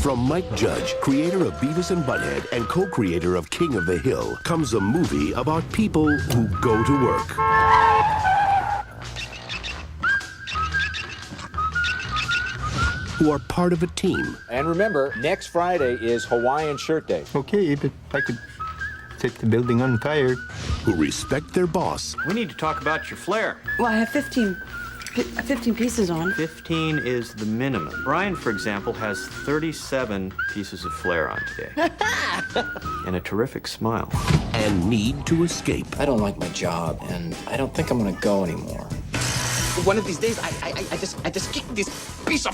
From Mike Judge, creator of Beavis and Butthead and co-creator of King of the Hill, comes a movie about people who go to work. Who are part of a team. And remember, next Friday is Hawaiian Shirt Day. Okay, but I could set the building on fire. Who respect their boss. We need to talk about your flair. Well, I have 15 pieces on. 15 is the minimum. Brian, for example, has 37 pieces of flair on today. And a terrific smile. And need to escape. I don't like my job, and I don't think I'm gonna go anymore. One of these days, I just kick this piece of...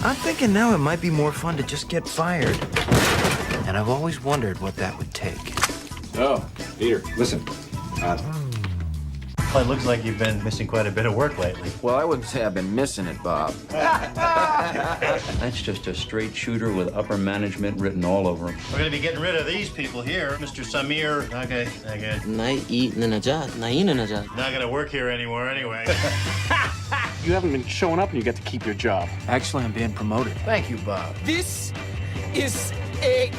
I'm thinking now it might be more fun to just get fired. And I've always wondered what that would take. Oh, Peter, listen. Well, it looks like you've been missing quite a bit of work lately. Well, I wouldn't say I've been missing it, Bob. That's just a straight shooter with upper management written all over him. We're gonna be getting rid of these people here. Mr. Samir, not gonna work here anymore anyway. You haven't been showing up and you get to keep your job. Actually, I'm being promoted. Thank you, Bob. This is a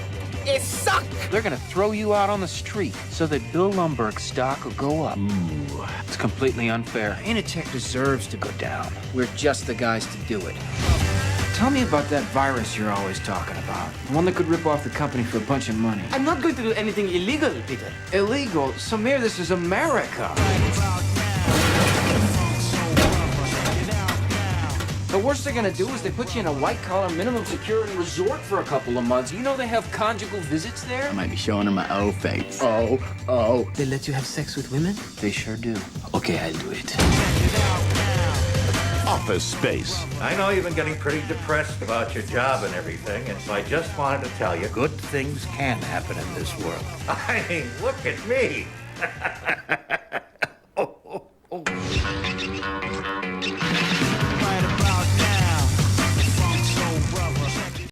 suck. They're gonna throw you out on the street so that Bill Lumberg's stock will go up. Ooh, it's completely unfair. Initech deserves to go down. We're just the guys to do it. Tell me about that virus you're always talking about. The one that could rip off the company for a bunch of money. I'm not going to do anything illegal, Peter. Illegal? Samir, this is America. The worst they're gonna do is they put you in a white-collar minimum security resort for a couple of months. You know they have conjugal visits there? I might be showing her my old face. Oh. They let you have sex with women? They sure do. Okay, I'll do it. Office Space. I know you've been getting pretty depressed about your job and everything, and so I just wanted to tell you, good things can happen in this world. I mean, look at me.